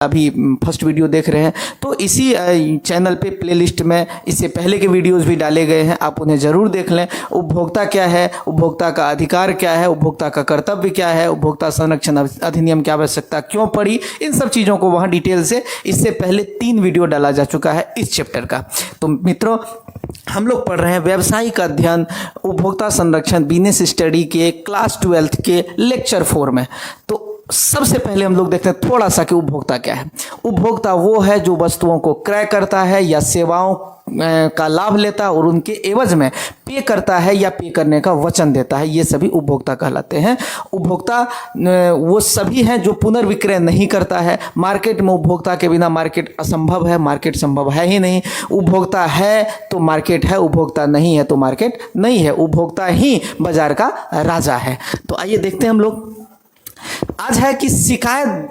अभी first video देख रहे हैं तो इसी चैनल पे प्लेलिस्ट में इससे पहले के वीडियोस भी डाले गए हैं, आप उन्हें ज़रूर देख लें। उपभोक्ता क्या है, उपभोक्ता का अधिकार क्या है, उपभोक्ता का कर्तव्य क्या है, उपभोक्ता संरक्षण अधिनियम की आवश्यकता क्यों पड़ी, इन सब चीज़ों को वहाँ डिटेल से इससे पहले 3 वीडियो डाला जा चुका है इस चैप्टर का। तो मित्रों, हम लोग पढ़ रहे हैं व्यावसायिक अध्ययन उपभोक्ता संरक्षण बिजनेस स्टडी के क्लास 12 के लेक्चर 4 में। तो सबसे पहले हम लोग देखते हैं थोड़ा सा कि उपभोक्ता क्या है। उपभोक्ता वो है जो वस्तुओं को क्रय करता है या सेवाओं का लाभ लेता है और उनके एवज में पे करता है या पे करने का वचन देता है, ये सभी उपभोक्ता कहलाते हैं। उपभोक्ता वो सभी हैं जो पुनर्विक्रय नहीं करता है। मार्केट में उपभोक्ता के बिना मार्केट असंभव है, मार्केट संभव है ही नहीं। उपभोक्ता है तो मार्केट है, उपभोक्ता नहीं है तो मार्केट नहीं है। उपभोक्ता ही बाजार का राजा है। तो आइए देखते हैं हम लोग। आज है कि शिकायत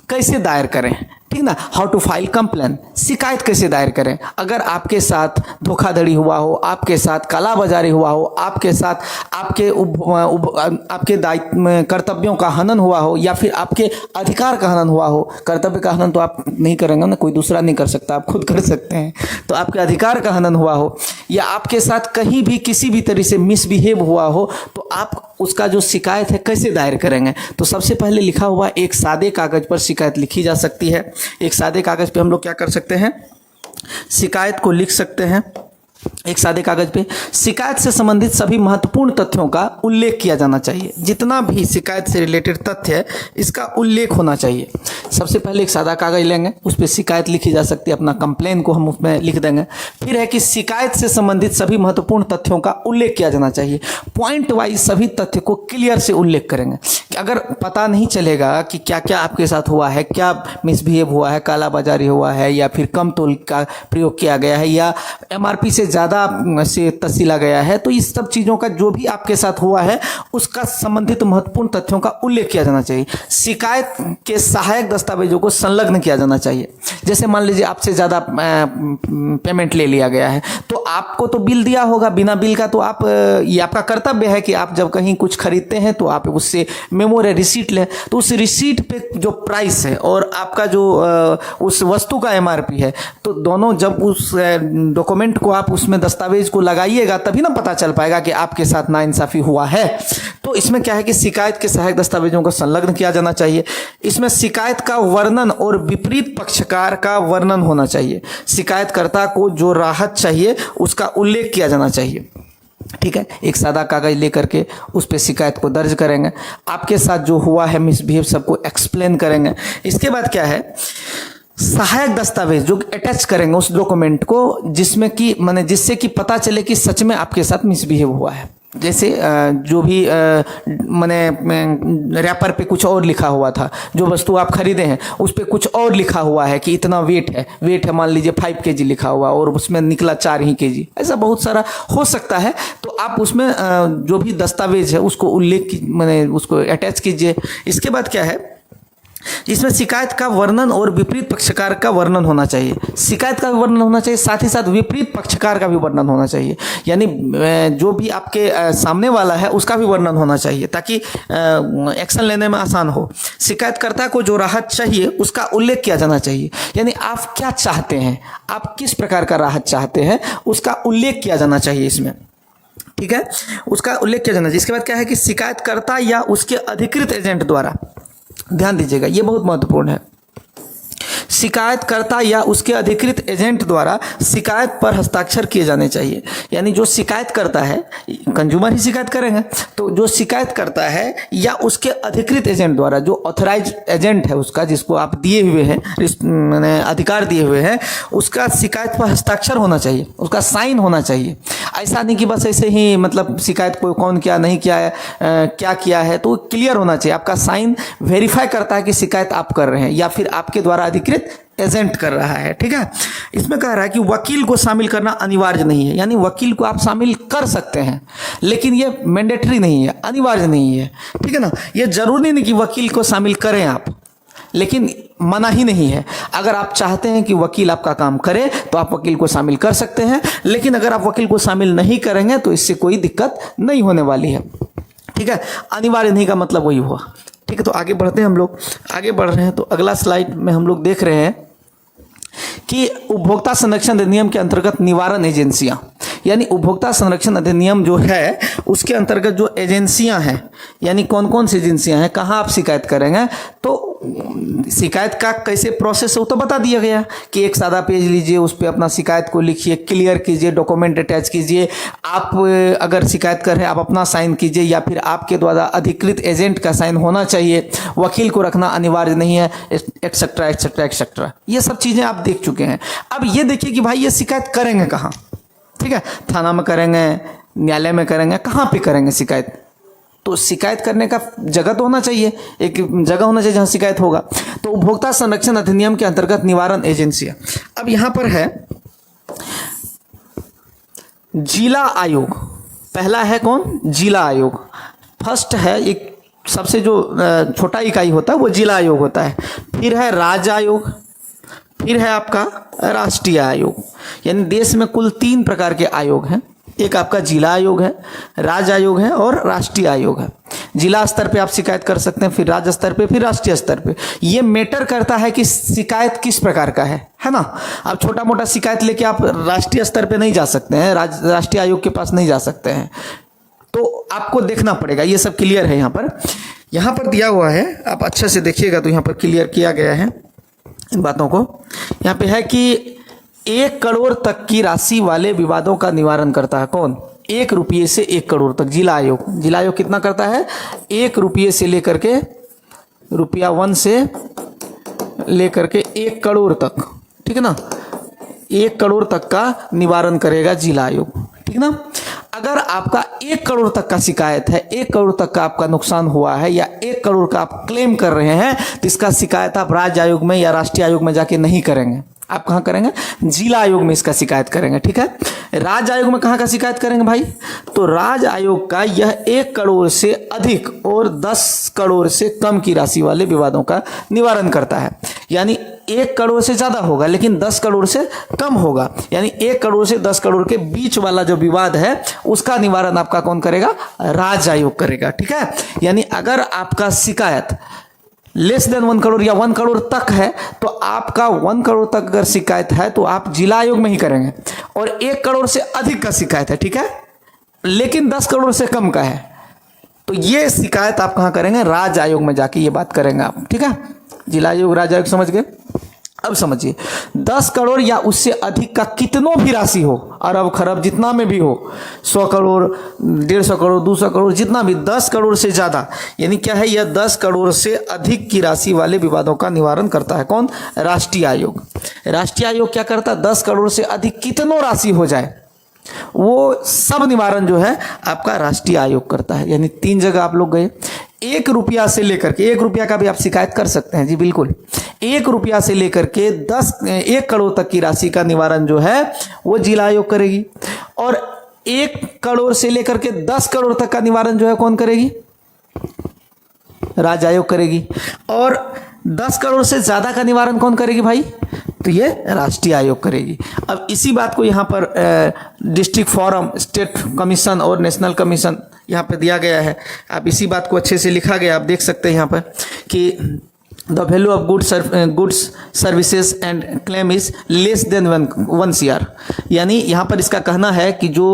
कैसे दायर करें, ठीक ना, हाउ टू फाइल कंप्लेन, शिकायत कैसे दायर करें। अगर आपके साथ धोखाधड़ी हुआ हो, आपके साथ कालाबाजारी हुआ हो, आपके साथ आपके दायित्व कर्तव्यों का हनन हुआ हो या फिर आपके अधिकार का हनन हुआ हो। कर्तव्य का हनन तो आप नहीं करेंगे ना, कोई दूसरा नहीं कर सकता, आप खुद कर सकते हैं। तो आपके अधिकार का हनन हुआ हो या आपके साथ कहीं भी किसी भी तरह से मिसबिहेव हुआ हो, तो आप उसका जो शिकायत है कैसे दायर करेंगे। तो सबसे पहले लिखा हुआ एक सादे कागज पर शिकायत लिखी जा सकती है। एक सादे कागज पे हम लोग क्या कर सकते हैं, शिकायत को लिख सकते हैं। एक सादे कागज पे शिकायत से संबंधित सभी महत्वपूर्ण तथ्यों का उल्लेख किया जाना चाहिए। जितना भी शिकायत से रिलेटेड तथ्य है इसका उल्लेख होना चाहिए। सबसे पहले एक सादा कागज लेंगे, उस पर शिकायत लिखी जा सकती है, अपना कंप्लेन को हम उसमें लिख देंगे। फिर है कि शिकायत से संबंधित सभी महत्वपूर्ण तथ्यों का उल्लेख किया जाना चाहिए। पॉइंट वाइज सभी तथ्य को क्लियर से उल्लेख करेंगे। अगर पता नहीं चलेगा कि क्या क्या आपके साथ हुआ है, क्या मिसबिहेव हुआ है, कालाबाजारी हुआ है या फिर कम तोल का प्रयोग किया गया है या MRP से ज़्यादा से तसीला गया है, तो इस सब चीज़ों का जो भी आपके साथ हुआ है उसका संबंधित महत्वपूर्ण तथ्यों का उल्लेख किया जाना चाहिए। शिकायत के सहायक दस्तावेजों को संलग्न किया जाना चाहिए। जैसे मान लीजिए आपसे ज़्यादा पेमेंट ले लिया गया है, तो आपको तो बिल दिया होगा, बिना बिल का तो आप, ये आपका कर्तव्य है कि आप जब कहीं कुछ खरीदते हैं तो आप उससे मेमो या रिसीट लें। तो उस रिसीट पे जो प्राइस है और आपका जो उस वस्तु का MRP है, तो दोनों जब उस डॉक्यूमेंट को आप उसमें दस्तावेज को लगाइएगा तभी ना पता चल पाएगा कि आपके साथ नाइंसाफी हुआ है। तो इसमें क्या है कि शिकायत के सहायक दस्तावेजों को संलग्न किया जाना चाहिए। इसमें शिकायत का वर्णन और विपरीत पक्षकार का वर्णन होना चाहिए। शिकायतकर्ता को जो राहत चाहिए उसका उल्लेख किया जाना चाहिए। ठीक है, एक सादा कागज लेकर के उस पर शिकायत को दर्ज करेंगे। आपके साथ जो हुआ है मिसबिहेव सबको एक्सप्लेन करेंगे। इसके बाद क्या है, सहायक दस्तावेज जो अटैच करेंगे उस डॉक्यूमेंट को, जिसमें कि माने जिससे कि पता चले कि सच में आपके साथ मिसबिहेव हुआ है। जैसे जो भी माने रैपर पे कुछ और लिखा हुआ था, जो वस्तु आप खरीदे हैं उस पे कुछ और लिखा हुआ है कि इतना वेट है मान लीजिए 5 kg लिखा हुआ और उसमें निकला 4 ही kg, ऐसा बहुत सारा हो सकता है। तो आप उसमें जो भी दस्तावेज है उसको उल्लेख माने उसको अटैच कीजिए। इसके बाद क्या है, इसमें शिकायत का वर्णन और विपरीत पक्षकार का वर्णन होना चाहिए। शिकायत का भी वर्णन होना चाहिए, साथ ही साथ विपरीत पक्षकार का भी वर्णन होना चाहिए। यानी जो भी आपके सामने वाला है उसका भी वर्णन होना चाहिए ताकि एक्शन लेने में आसान हो। शिकायतकर्ता को जो राहत चाहिए उसका उल्लेख किया जाना चाहिए। यानी आप क्या चाहते हैं, आप किस प्रकार का राहत चाहते हैं उसका उल्लेख किया जाना चाहिए इसमें। ठीक है, उसका उल्लेख किया जाना चाहिए। इसके बाद क्या है कि शिकायतकर्ता या उसके अधिकृत एजेंट द्वारा, ध्यान दीजिएगा ये बहुत महत्वपूर्ण है, शिकायतकर्ता या उसके अधिकृत एजेंट द्वारा शिकायत पर हस्ताक्षर किए जाने चाहिए। यानी जो शिकायत करता है, कंज्यूमर ही शिकायत करेंगे, तो जो शिकायत करता है या उसके अधिकृत एजेंट द्वारा, जो ऑथराइज एजेंट है उसका, जिसको आप दिए हुए हैं मैंने अधिकार दिए हुए हैं, उसका शिकायत पर हस्ताक्षर होना चाहिए, उसका साइन होना चाहिए। ऐसा नहीं कि बस ऐसे ही मतलब शिकायत को कौन क्या नहीं किया है, क्या किया है, तो क्लियर होना चाहिए। आपका साइन वेरीफाई करता है कि शिकायत आप कर रहे हैं या फिर आपके द्वारा अधिकृत एजेंट कर रहा है। ठीक है, इसमें कह रहा है कि वकील को शामिल करना अनिवार्य नहीं है। यानी वकील को आप शामिल कर सकते हैं लेकिन ये मैंडेटरी नहीं है, अनिवार्य नहीं है। ठीक है ना, ये जरूरी नहीं कि वकील को शामिल करें आप, लेकिन मना ही नहीं है। अगर आप चाहते हैं कि वकील आपका काम करे तो आप वकील को शामिल कर सकते हैं, लेकिन अगर आप वकील को शामिल नहीं करेंगे तो इससे कोई दिक्कत नहीं होने वाली है। ठीक है, अनिवार्य नहीं का मतलब वही हुआ। ठीक है, तो आगे बढ़ते हैं हम लोग। आगे बढ़ रहे हैं तो अगला स्लाइड में हम लोग देख रहे हैं कि उपभोक्ता संरक्षण अधिनियम के अंतर्गत निवारण एजेंसियां, यानी उपभोक्ता संरक्षण अधिनियम जो है उसके अंतर्गत जो एजेंसियां हैं, यानी कौन कौन सी एजेंसियां हैं, कहाँ आप शिकायत करेंगे, तो शिकायत का कैसे प्रोसेस है वो तो बता दिया गया कि एक सादा पेज लीजिए, उस पर अपना शिकायत को लिखिए, क्लियर कीजिए, डॉक्यूमेंट अटैच कीजिए। आप अगर शिकायत कर रहे हैं आप अपना साइन कीजिए या फिर आपके द्वारा अधिकृत एजेंट का साइन होना चाहिए, वकील को रखना अनिवार्य नहीं है, एक्सेट्रा एक्सेट्रा एक्सेट्रा। ये सब चीज़ें आप देख चुके हैं। अब ये देखिए कि भाई ये शिकायत करेंगे कहाँ, ठीक है, थाना में करेंगे, न्यायालय में करेंगे, कहाँ पे करेंगे शिकायत, तो शिकायत करने का जगह तो होना चाहिए, एक जगह होना चाहिए जहां शिकायत होगा। तो उपभोक्ता संरक्षण अधिनियम के अंतर्गत निवारण एजेंसियां, अब यहां पर है जिला आयोग। पहला है कौन, जिला आयोग। फर्स्ट है एक सबसे जो छोटा इकाई होता है वो जिला आयोग होता है। फिर है राज्य आयोग, फिर है आपका राष्ट्रीय आयोग। यानी देश में कुल 3 प्रकार के आयोग हैं। एक आपका जिला आयोग है, राज्य आयोग है और राष्ट्रीय आयोग है। जिला स्तर पे आप शिकायत कर सकते हैं, फिर राज्य स्तर पे, फिर राष्ट्रीय स्तर पे। ये मैटर करता है कि शिकायत किस प्रकार का है ना। आप छोटा मोटा शिकायत लेके आप राष्ट्रीय स्तर पे नहीं जा सकते हैं, राष्ट्रीय आयोग के पास नहीं जा सकते हैं, तो आपको देखना पड़ेगा। ये सब क्लियर है यहाँ पर दिया हुआ है, आप अच्छे से देखिएगा तो यहाँ पर क्लियर किया गया है इन बातों को। यहाँ पे है कि 1 करोड़ तक की राशि वाले विवादों का निवारण करता है कौन, 1 रुपये से 1 करोड़ तक जिला आयोग। जिला आयोग कितना करता है, 1 रुपये से लेकर के रुपया 1 से लेकर के 1 करोड़ तक, ठीक है ना, 1 करोड़ तक का निवारण करेगा जिला आयोग, ठीक ना। अगर आपका 1 करोड़ तक का शिकायत है, 1 करोड़ तक का आपका नुकसान हुआ है या 1 करोड़ का आप क्लेम कर रहे हैं, तो इसका शिकायत आप राज्य आयोग में या राष्ट्रीय आयोग में जाके नहीं करेंगे। आप कहाँ करेंगे, जिला आयोग में इसका शिकायत करेंगे, ठीक है। राज्य आयोग में कहाँ का शिकायत करेंगे भाई, तो राज्य आयोग का यह 1 करोड़ से अधिक और 10 करोड़ से कम की राशि वाले विवादों का निवारण करता है। यानी 1 करोड़ से ज़्यादा होगा लेकिन 10 करोड़ से कम होगा, यानी 1 करोड़ से 10 करोड़ के बीच वाला जो विवाद है उसका निवारण आपका कौन करेगा, राज्य आयोग करेगा, ठीक है। यानी अगर आपका शिकायत लेस देन 1 करोड़ या 1 करोड़ तक है, तो आपका 1 करोड़ तक अगर शिकायत है तो आप जिला आयोग में ही करेंगे, और 1 करोड़ से अधिक का शिकायत है, ठीक है, लेकिन 10 करोड़ से कम का है, तो ये शिकायत आप कहाँ करेंगे, राज्य आयोग में जाके ये बात करेंगे आप, ठीक है। जिला आयोग, राज्य आयोग, समझ गए। अब समझिए 10 करोड़ या उससे अधिक का कितनों भी राशि हो, अरब खरब जितना में भी हो, 100 करोड़ 150 करोड़ 200 करोड़ जितना भी, 10 करोड़ से ज़्यादा, यानी क्या है, यह 10 करोड़ से अधिक की राशि वाले विवादों का निवारण करता है कौन, राष्ट्रीय आयोग। राष्ट्रीय आयोग क्या करता है, 10 करोड़ से अधिक कितनों राशि हो जाए वो सब निवारण जो है आपका राष्ट्रीय आयोग करता है। यानी 3 जगह आप लोग गए। 1 रुपया से लेकर के, 1 रुपया का भी आप शिकायत कर सकते हैं जी, बिल्कुल। 1 रुपया से लेकर के 1 करोड़ तक की राशि का निवारण जो है वो जिला आयोग करेगी, और 1 करोड़ से लेकर के 10 करोड़ तक का निवारण जो है कौन करेगी, राज्य आयोग करेगी, और 10 करोड़ से ज़्यादा का निवारण कौन करेगी भाई, तो ये राष्ट्रीय आयोग करेगी। अब इसी बात को यहाँ पर डिस्ट्रिक्ट फोरम, स्टेट कमीशन और नेशनल कमीशन यहाँ पे दिया गया है। आप इसी बात को अच्छे से लिखा गया, आप देख सकते हैं यहाँ पर कि the value of goods services and claim is less than 1 CR। यानी यहाँ पर इसका कहना है कि जो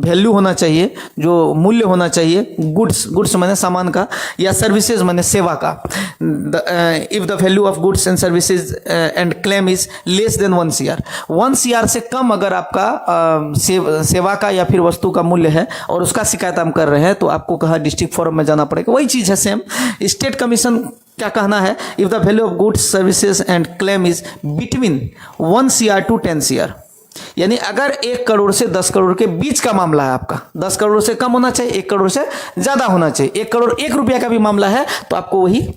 वैल्यू होना चाहिए, जो मूल्य होना चाहिए, गुड्स माने सामान का, या सर्विसेज माने सेवा का, if the value of goods and services and claim is less than 1 CR, 1 CR से कम अगर आपका सेवा का या फिर वस्तु का मूल्य है और उसका शिकायत हम कर रहे हैं, तो आपको कहा डिस्ट्रिक्ट फोरम में जाना पड़ेगा। वही चीज़ है सेम। स्टेट कमीशन क्या कहना है, if the value of goods services and claim is between 1 CR to 10 CR, यानी अगर 1 करोड़ से 10 करोड़ के बीच का मामला है आपका, 10 करोड़ से कम होना चाहिए, 1 करोड़ से ज़्यादा होना चाहिए, 1 करोड़ 1 रुपया का भी मामला है तो आपको वही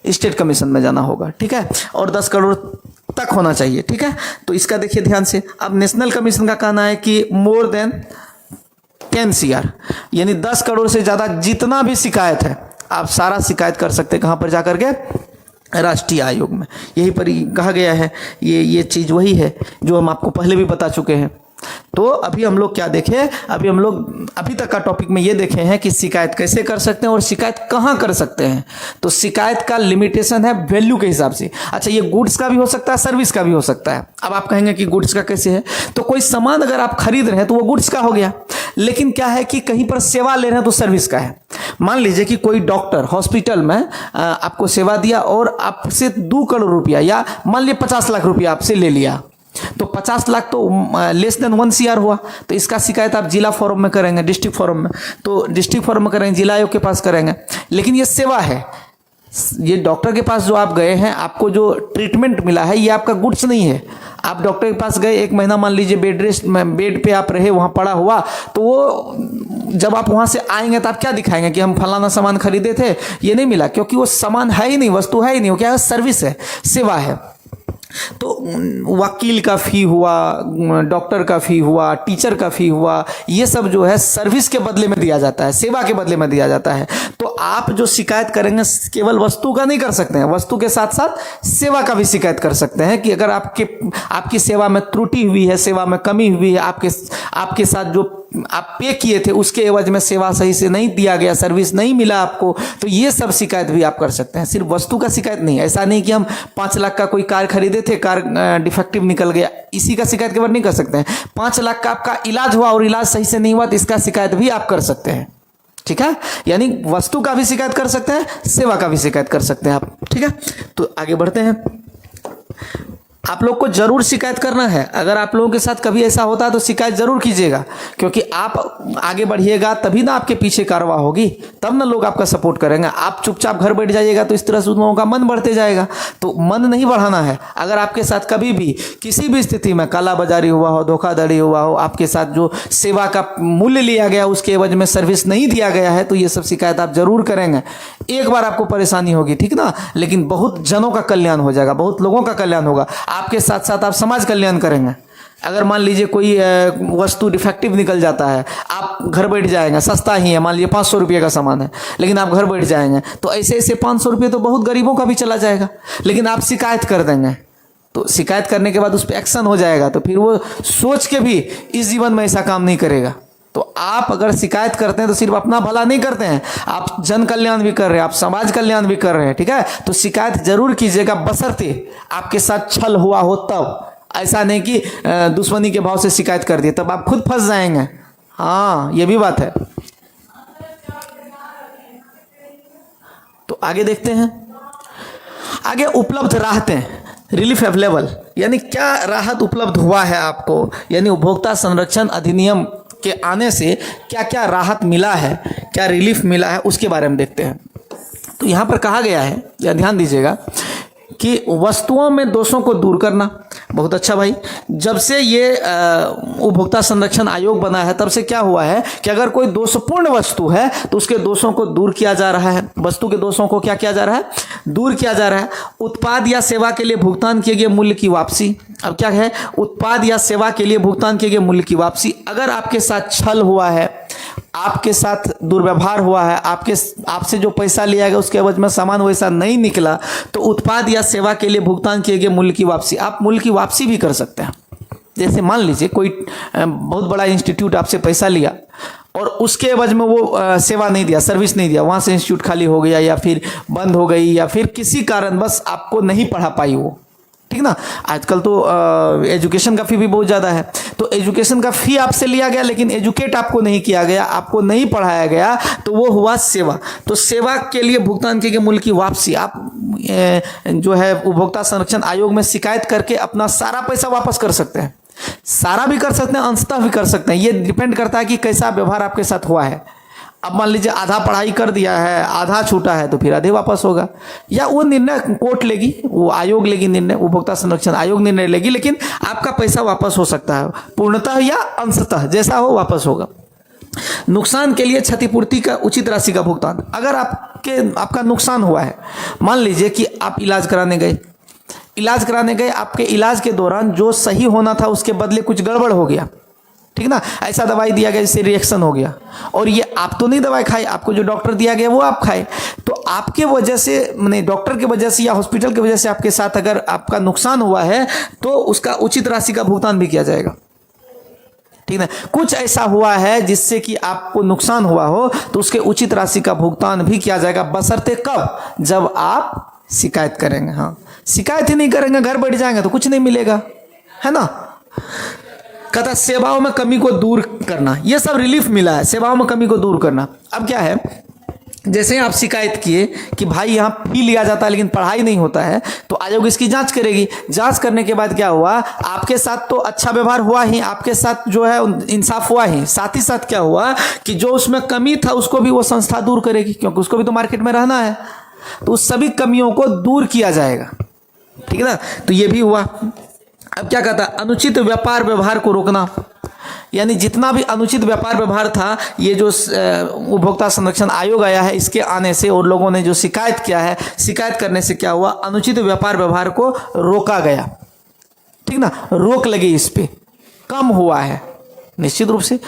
स्टेट कमीशन में जाना होगा, ठीक है, और 10 करोड़ तक होना चाहिए, ठीक है। तो इसका देखिए ध्यान से। अब नेशनल कमीशन का कहना है कि मोर देन 10 CR, यानी 10 करोड़ से ज़्यादा जितना भी शिकायत है आप सारा शिकायत कर सकते हैं, कहाँ पर जाकर के, राष्ट्रीय आयोग में। यही पर कहा गया है, ये चीज़ वही है जो हम आपको पहले भी बता चुके हैं। तो अभी हम लोग क्या देखे, अभी हम लोग अभी तक का टॉपिक में ये देखे हैं कि शिकायत कैसे कर सकते हैं और शिकायत कहाँ कर सकते हैं। तो शिकायत का लिमिटेशन है वैल्यू के हिसाब से। अच्छा, ये गुड्स का भी हो सकता है, सर्विस का भी हो सकता है। अब आप कहेंगे कि गुड्स का कैसे है, तो कोई सामान अगर आप खरीद रहे हैं तो वो गुड्स का हो गया, लेकिन क्या है कि कहीं पर सेवा ले रहे हैं तो सर्विस का है। मान लीजिए कि कोई डॉक्टर हॉस्पिटल में आपको सेवा दिया और आपसे 2 करोड़ रुपया या मान लीजिए 50 लाख रुपया आपसे ले लिया, तो 50 लाख तो लेस देन 1 CR हुआ। तो इसका शिकायत आप जिला फोरम में करेंगे, डिस्ट्रिक्ट फोरम में, तो डिस्ट्रिक्ट फोरम में करेंगे, जिला आयोग के पास करेंगे। लेकिन ये सेवा है, ये डॉक्टर के पास जो आप गए हैं, आपको जो ट्रीटमेंट मिला है, ये आपका गुड्स नहीं है। आप डॉक्टर के पास गए, 1 महीना मान लीजिए बेड पे आप रहे, वहाँ पड़ा हुआ, तो वो जब आप वहाँ से आएंगे तो आप क्या दिखाएंगे कि हम फलाना सामान खरीदे थे, ये नहीं मिला, क्योंकि वो सामान है ही नहीं, वस्तु है ही नहीं, वो क्या है, सर्विस है, सेवा है। तो वकील का फी हुआ, डॉक्टर का फी हुआ, टीचर का फी हुआ, ये सब जो है सर्विस के बदले में दिया जाता है, सेवा के बदले में दिया जाता है। तो आप जो शिकायत करेंगे केवल वस्तु का नहीं कर सकते हैं, वस्तु के साथ साथ सेवा का भी शिकायत कर सकते हैं कि अगर आपकी सेवा में त्रुटि हुई है, सेवा में कमी हुई है, आपके साथ जो आप पे किए थे उसके एवज में सेवा सही से नहीं दिया गया, सर्विस नहीं मिला आपको, तो ये सब शिकायत भी आप कर सकते हैं। सिर्फ वस्तु का शिकायत नहीं, ऐसा नहीं कि हम 5 लाख का कोई कार खरीदे थे, कार डिफेक्टिव निकल गया, इसी का शिकायत केवल नहीं कर सकते हैं। 5 लाख का आपका इलाज हुआ और इलाज सही से नहीं हुआ, तो इसका शिकायत भी आप कर सकते हैं। ठीक है, यानी वस्तु का भी शिकायत कर सकते हैं, सेवा का भी शिकायत कर सकते हैं आप। ठीक है, तो आगे बढ़ते हैं। आप लोग को जरूर शिकायत करना है। अगर आप लोगों के साथ कभी ऐसा होता है तो शिकायत जरूर कीजिएगा, क्योंकि आप आगे बढ़िएगा तभी ना आपके पीछे कार्रवाई होगी, तब ना लोग आपका सपोर्ट करेंगे। आप चुपचाप घर बैठ जाइएगा तो इस तरह से उन लोगों का मन बढ़ते जाएगा। तो मन नहीं बढ़ाना है। अगर आपके साथ कभी भी किसी भी स्थिति में कालाबाजारी हुआ हो, धोखाधड़ी हुआ हो, आपके साथ जो सेवा का मूल्य लिया गया उसके एवज में सर्विस नहीं दिया गया है, तो ये सब शिकायत आप जरूर करेंगे। एक बार आपको परेशानी होगी, ठीक ना, लेकिन बहुत जनों का कल्याण हो जाएगा, बहुत लोगों का कल्याण होगा। आपके साथ साथ आप समाज कल्याण करेंगे। अगर मान लीजिए कोई वस्तु डिफेक्टिव निकल जाता है, आप घर बैठ जाएंगे, सस्ता ही है, मान लीजिए 500 रुपये का सामान है, लेकिन आप घर बैठ जाएंगे, तो ऐसे ऐसे 500 रुपये तो बहुत गरीबों का भी चला जाएगा। लेकिन आप शिकायत कर देंगे, तो शिकायत करने के बाद उस पर एक्शन हो जाएगा, तो फिर वो सोच के भी इस जीवन में ऐसा काम नहीं करेगा। तो आप अगर शिकायत करते हैं तो सिर्फ अपना भला नहीं करते हैं, आप जन कल्याण भी कर रहे हैं, आप समाज कल्याण भी कर रहे हैं। ठीक है, तो शिकायत जरूर कीजिएगा, बशर्ते आपके साथ छल हुआ हो तब। ऐसा नहीं कि दुश्मनी के भाव से शिकायत कर दिए, तब आप खुद फंस जाएंगे। हाँ, ये भी बात है। तो आगे देखते हैं। आगे उपलब्ध राहतें, रिलीफ अवेलेबल, यानी क्या राहत उपलब्ध हुआ है आपको, यानी उपभोक्ता संरक्षण अधिनियम के आने से क्या क्या राहत मिला है, क्या रिलीफ मिला है, उसके बारे में देखते हैं। तो यहाँ पर कहा गया है, या ध्यान दीजिएगा, कि वस्तुओं में दोषों को दूर करना। बहुत अच्छा भाई, जब से ये उपभोक्ता संरक्षण आयोग बना है तब से क्या हुआ है कि अगर कोई दोषपूर्ण वस्तु है तो उसके दोषों को दूर किया जा रहा है। वस्तु के दोषों को क्या किया जा रहा है, दूर किया जा रहा है। उत्पाद या सेवा के लिए भुगतान किए गए मूल्य की वापसी। अब क्या है, उत्पाद या सेवा के लिए भुगतान किए गए मूल्य की वापसी। अगर आपके साथ छल हुआ है, आपके साथ दुर्व्यवहार हुआ है, आपसे जो पैसा लिया गया उसके एवज में सामान वैसा नहीं निकला, तो उत्पाद या सेवा के लिए भुगतान किए गए मूल्य की वापसी, आप मूल्य की वापसी भी कर सकते हैं। जैसे मान लीजिए कोई बहुत बड़ा इंस्टीट्यूट आपसे पैसा लिया और उसके एवज में वो सेवा नहीं दिया, सर्विस नहीं दिया, वहाँ से इंस्टीट्यूट खाली हो गया या फिर बंद हो गई या फिर किसी कारण बस आपको नहीं पढ़ा पाई वो, ठीक ना। आजकल तो एजुकेशन का फी भी बहुत ज़्यादा है, तो एजुकेशन का फी आपसे लिया गया लेकिन एजुकेट आपको नहीं किया गया, आपको नहीं पढ़ाया गया, तो वो हुआ सेवा। तो सेवा के लिए भुगतान किए गए मूल्य की वापसी आप जो है उपभोक्ता संरक्षण आयोग में शिकायत करके अपना सारा पैसा वापस कर सकते हैं। सारा भी कर सकते हैं, अंशतः भी कर सकते हैं, ये डिपेंड करता है कि कैसा व्यवहार आपके साथ हुआ है। अब मान लीजिए आधा पढ़ाई कर दिया है, आधा छूटा है, तो फिर आधे वापस होगा, या वो निर्णय कोर्ट लेगी, वो आयोग लेगी निर्णय, उपभोक्ता संरक्षण आयोग निर्णय लेगी, लेकिन आपका पैसा वापस हो सकता है, पूर्णतः या अंशतः, जैसा हो वापस होगा। नुकसान के लिए क्षतिपूर्ति का उचित राशि का भुगतान। अगर आपका नुकसान हुआ है, मान लीजिए कि आप इलाज कराने गए, आपके इलाज के दौरान जो सही होना था उसके बदले कुछ गड़बड़ हो गया, ठीक ना, ऐसा दवाई दिया गया जिससे रिएक्शन हो गया, और ये आप तो नहीं दवाई खाई, आपको जो डॉक्टर दिया गया वो आप खाए, तो आपके वजह से, मैंने डॉक्टर की वजह से या हॉस्पिटल की वजह से आपके साथ अगर आपका नुकसान हुआ है तो उसका उचित राशि का भुगतान भी किया जाएगा। ठीक ना। कुछ ऐसा हुआ है जिससे कि आपको नुकसान हुआ हो तो उसके उचित राशि का भुगतान भी किया जाएगा, बशर्ते कब, जब आप शिकायत करेंगे। हाँ, शिकायत ही नहीं करेंगे, घर बैठ जाएंगे तो कुछ नहीं मिलेगा, है ना। कहता सेवाओं में कमी को दूर करना, ये सब रिलीफ मिला है, सेवाओं में कमी को दूर करना। अब क्या है, जैसे आप शिकायत किए कि भाई यहाँ फी लिया जाता है लेकिन पढ़ाई नहीं होता है, तो आयोग इसकी जांच करेगी। जांच करने के बाद क्या हुआ, आपके साथ तो अच्छा व्यवहार हुआ ही, आपके साथ जो है इंसाफ हुआ ही, साथ ही साथ क्या हुआ कि जो उसमें कमी था उसको भी वो संस्था दूर करेगी, क्योंकि उसको भी तो मार्केट में रहना है, तो उस सभी कमियों को दूर किया जाएगा, ठीक है ना। तो ये भी हुआ। अब क्या कहता, अनुचित व्यापार व्यवहार को रोकना, यानी जितना भी अनुचित व्यापार व्यवहार था, ये जो उपभोक्ता संरक्षण आयोग आया है इसके आने से और लोगों ने जो शिकायत किया है, शिकायत करने से क्या हुआ, अनुचित व्यापार व्यवहार को रोका गया, ठीक ना, रोक लगी, इस पे कम हुआ है निश्चित रूप से।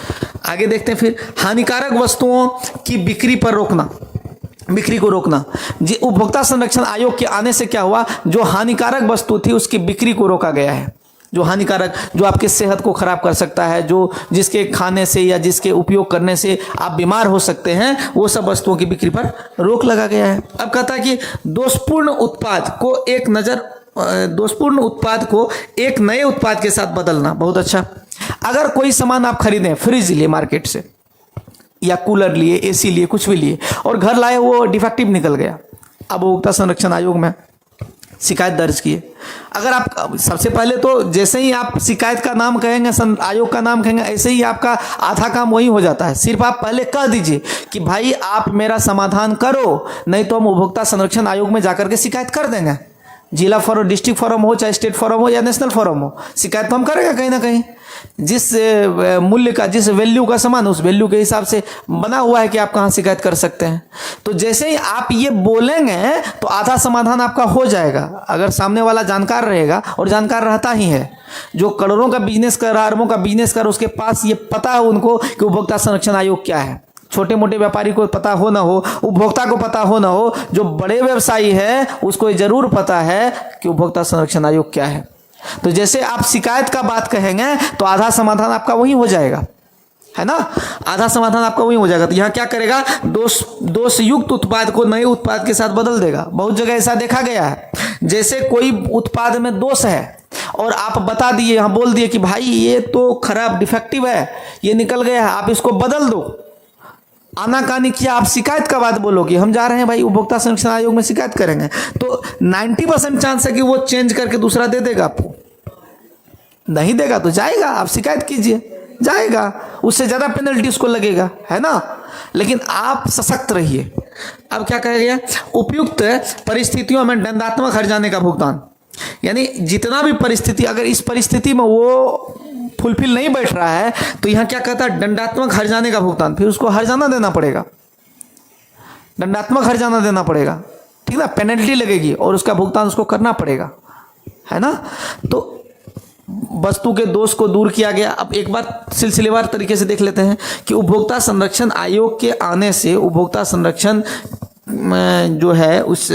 आगे देखते हैं फिर, हानिकारक वस्तुओं की बिक्री पर रोकना, बिक्री को रोकना। जी, उपभोक्ता संरक्षण आयोग के आने से क्या हुआ, जो हानिकारक वस्तु थी उसकी बिक्री को रोका गया है। जो हानिकारक, जो आपके सेहत को खराब कर सकता है, जो जिसके खाने से या जिसके उपयोग करने से आप बीमार हो सकते हैं, वो सब वस्तुओं की बिक्री पर रोक लगा गया है। अब कहता है कि दोषपूर्ण उत्पाद को एक नए उत्पाद के साथ बदलना। बहुत अच्छा। अगर कोई सामान आप खरीदें, फ्रिज लिए मार्केट से या कूलर लिए, एसी लिए, कुछ भी लिए, और घर लाए वो डिफेक्टिव निकल गया, अब उपभोक्ता संरक्षण आयोग में शिकायत दर्ज किए। अगर आप सबसे पहले तो जैसे ही आप शिकायत का नाम कहेंगे, आयोग का नाम कहेंगे, ऐसे ही आपका आधा काम वही हो जाता है। सिर्फ आप पहले कह दीजिए कि भाई आप मेरा समाधान करो, नहीं तो हम उपभोक्ता संरक्षण आयोग में जाकर के शिकायत कर देंगे। जिला फोरम, डिस्ट्रिक्ट फोरम हो, चाहे स्टेट फोरम हो या नेशनल फोरम हो, शिकायत तो हम करेंगे कहीं ना कहीं। जिस मूल्य का, जिस वैल्यू का सामान, उस वैल्यू के हिसाब से बना हुआ है कि आप कहाँ शिकायत कर सकते हैं। तो जैसे ही आप ये बोलेंगे तो आधा समाधान आपका हो जाएगा, अगर सामने वाला जानकार रहेगा, और जानकार रहता ही है। जो करोड़ों का बिजनेस कर रहा है, अरबों का बिजनेस कर, उसके पास ये पता है उनको कि उपभोक्ता संरक्षण आयोग क्या है। छोटे मोटे व्यापारी को पता हो ना हो, उपभोक्ता को पता हो ना हो, जो बड़े व्यवसायी है उसको जरूर पता है कि उपभोक्ता संरक्षण आयोग क्या है। तो जैसे आप शिकायत का बात कहेंगे तो आधा समाधान आपका वही हो जाएगा, है ना, आधा समाधान आपका वही हो जाएगा। तो यहाँ क्या करेगा, दोषयुक्त उत्पाद को नए उत्पाद के साथ बदल देगा। बहुत जगह ऐसा देखा गया है, जैसे कोई उत्पाद में दोष है और आप बता दिए, यहाँ बोल दिए कि भाई ये तो खराब, डिफेक्टिव है, ये निकल गया है, आप इसको बदल दो। आनाकानी किया, आप शिकायत का बात बोलोगे, हम जा रहे हैं भाई उपभोक्ता संरक्षण आयोग में शिकायत करेंगे, तो 90% चांस है कि वो चेंज करके दूसरा दे देगा आपको। नहीं देगा तो जाएगा, आप शिकायत कीजिए, जाएगा, उससे ज्यादा पेनल्टी उसको लगेगा, है ना। लेकिन आप सशक्त रहिए। अब क्या कहा गया, उपयुक्त परिस्थितियों में दंडात्मक हर्जाने का भुगतान, यानी जितना भी परिस्थिति, अगर इस परिस्थिति में वो फुलफिल नहीं बैठ रहा है तो यहाँ क्या कहता है, दंडात्मक हर्जाने का भुगतान, फिर उसको हर्जाना देना पड़ेगा, दंडात्मक हर्जाना देना पड़ेगा, ठीक ना, पेनल्टी लगेगी और उसका भुगतान उसको करना पड़ेगा, है ना। तो वस्तु के दोष को दूर किया गया। अब एक बार सिलसिलेवार तरीके से देख लेते हैं कि उपभोक्ता संरक्षण आयोग के आने से उपभोक्ता संरक्षण जो है उस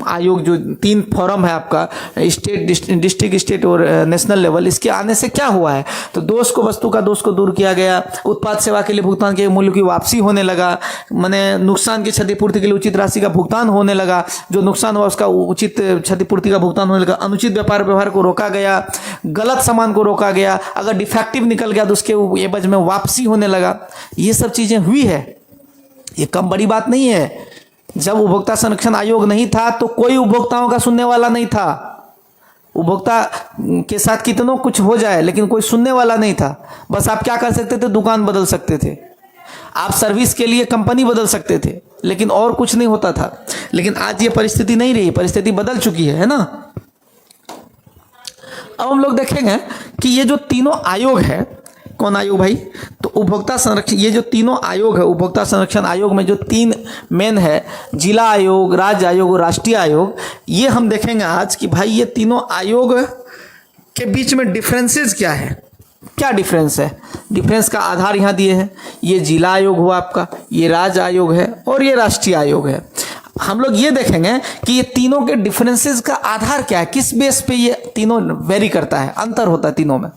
आयोग, जो 3 फोरम है आपका, स्टेट, डिस्ट्रिक्ट, स्टेट और नेशनल लेवल, इसके आने से क्या हुआ है, तो दोष को, वस्तु का दोष को दूर किया गया। उत्पाद सेवा के लिए भुगतान के मूल्य की वापसी होने लगा, माने नुकसान की क्षतिपूर्ति के लिए उचित राशि का भुगतान होने लगा, जो नुकसान हुआ उसका उचित क्षतिपूर्ति का भुगतान होने लगा। अनुचित व्यापार व्यवहार को रोका गया, गलत सामान को रोका गया, अगर डिफेक्टिव निकल गया तो उसके एवज में वापसी होने लगा। ये सब चीजें हुई है, ये कम बड़ी बात नहीं है। जब उपभोक्ता संरक्षण आयोग नहीं था तो कोई उपभोक्ताओं का सुनने वाला नहीं था। उपभोक्ता के साथ कितनों कुछ हो जाए लेकिन कोई सुनने वाला नहीं था। बस आप क्या कर सकते थे, दुकान बदल सकते थे, आप सर्विस के लिए कंपनी बदल सकते थे, लेकिन और कुछ नहीं होता था। लेकिन आज ये परिस्थिति नहीं रही, परिस्थिति बदल चुकी है ना। अब हम लोग देखेंगे कि ये जो तीनों आयोग है, कौन आयोग भाई, तो उपभोक्ता संरक्षण, ये जो तीनों आयोग है उपभोक्ता संरक्षण आयोग में जो 3 मेन है, जिला आयोग, राज्य आयोग और राष्ट्रीय आयोग, ये हम देखेंगे आज कि भाई ये तीनों आयोग के बीच में डिफरेंसेस क्या है, क्या डिफरेंस है। डिफरेंस का आधार यहाँ दिए हैं, ये जिला आयोग हुआ आपका, ये राज्य आयोग है और ये राष्ट्रीय आयोग है। हम लोग ये देखेंगे कि ये तीनों के डिफरेंसेस का आधार क्या है, किस बेस पे ये तीनों वेरी करता है, अंतर होता है तीनों में।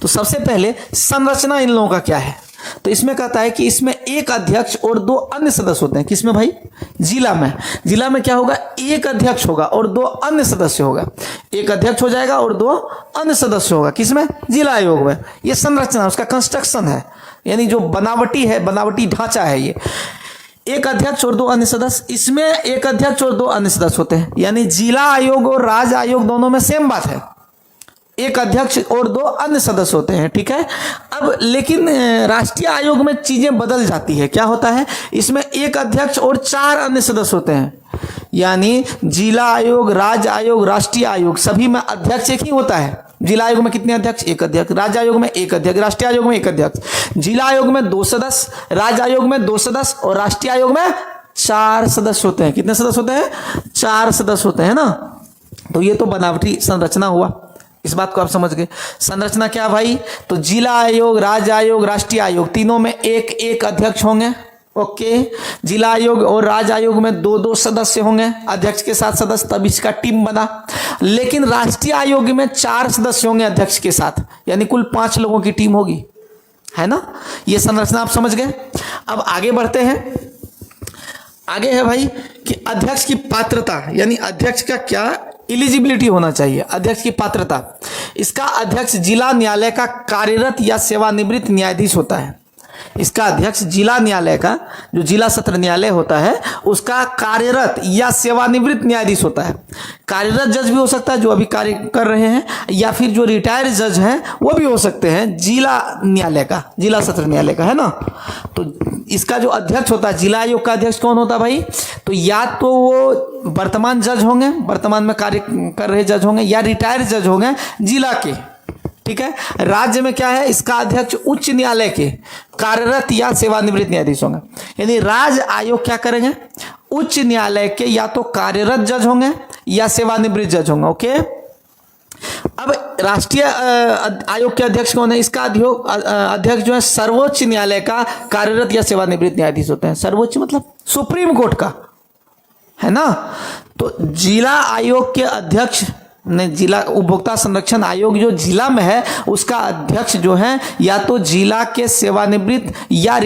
तो सबसे पहले संरचना इन लोगों का क्या है, तो इसमें कहता है कि इसमें एक अध्यक्ष और 2 अन्य सदस्य होते हैं। किसमें भाई? जिला में क्या होगा? एक अध्यक्ष होगा और 2 अन्य सदस्य होगा। एक अध्यक्ष हो जाएगा और 2 अन्य सदस्य होगा। किसमें? जिला आयोग में। ये संरचना, उसका कंस्ट्रक्शन है, यानी जो बनावटी ढांचा है ये। एक अध्यक्ष और 2 अन्य सदस्य, इसमें एक अध्यक्ष और 2 अन्य सदस्य होते हैं, यानी जिला आयोग और राज्य आयोग दोनों में सेम बात है, एक अध्यक्ष और 2 अन्य सदस्य होते हैं। ठीक है। अब लेकिन राष्ट्रीय आयोग में चीजें बदल जाती है। क्या होता है? इसमें एक अध्यक्ष और 4 अन्य सदस्य होते हैं, यानी जिला आयोग, राज्य आयोग, राष्ट्रीय आयोग सभी में अध्यक्ष एक ही होता है। जिला आयोग में कितने अध्यक्ष? एक अध्यक्ष। राज्य आयोग में एक अध्यक्ष, राष्ट्रीय आयोग में एक अध्यक्ष। जिला आयोग में 2 सदस्य, राज्य आयोग में 2 सदस्य और राष्ट्रीय आयोग में 4 सदस्य होते हैं। कितने सदस्य होते हैं? 4 सदस्य होते हैं ना। तो ये तो बनावटी संरचना हुआ, इस बात को आप समझ गए। संरचना क्या भाई? तो जिला आयोग, राज्य आयोग, राष्ट्रीय आयोग तीनों में एक एक अध्यक्ष होंगे। ओके। जिला आयोग और राज्य आयोग में 2-2 सदस्य होंगे, अध्यक्ष के साथ सदस्य, तब इसका टीम बना। लेकिन राष्ट्रीय आयोग में 4 सदस्य होंगे अध्यक्ष के साथ, यानी कुल 5 लोगों की टीम होगी, है ना। ये संरचना आप समझ गए। अब आगे बढ़ते हैं। आगे है भाई कि अध्यक्ष की पात्रता, यानी अध्यक्ष का क्या एलिजिबिलिटी होना चाहिए, अध्यक्ष की पात्रता। इसका अध्यक्ष जिला न्यायालय का कार्यरत या सेवानिवृत्त न्यायाधीश होता है। इसका अध्यक्ष जिला न्यायालय का, जो जिला सत्र न्यायालय होता है, उसका कार्यरत या सेवानिवृत्त न्यायाधीश होता है। कार्यरत जज भी हो सकता है जो अभी कार्य कर रहे हैं, या फिर जो रिटायर्ड जज हैं वो भी हो सकते हैं जिला न्यायालय का, जिला सत्र न्यायालय का, है ना। तो इसका जो अध्यक्ष होता है, जिला आयोग का अध्यक्ष कौन होता है भाई? तो या तो वो वर्तमान जज होंगे, वर्तमान में कार्य कर रहे जज होंगे, या रिटायर्ड जज होंगे जिला के। ठीक है। राज्य में क्या है? इसका अध्यक्ष उच्च न्यायालय के कार्यरत या सेवानिवृत्त न्यायाधीश होंगे। यानी राज्य आयोग क्या करेंगे? उच्च न्यायालय के या तो कार्यरत जज होंगे या सेवानिवृत्त जज होंगे। ओके। अब राष्ट्रीय आयोग के अध्यक्ष कौन है? इसका अध्यक्ष जो है सर्वोच्च न्यायालय का कार्यरत या सेवानिवृत्त न्यायाधीश होते हैं। सर्वोच्च मतलब सुप्रीम कोर्ट का, है ना। तो जिला आयोग के अध्यक्ष ने, जिला उपभोक्ता संरक्षण आयोग जो जिला में है उसका अध्यक्ष जो है या तो जिला के सेवानिवृत्त या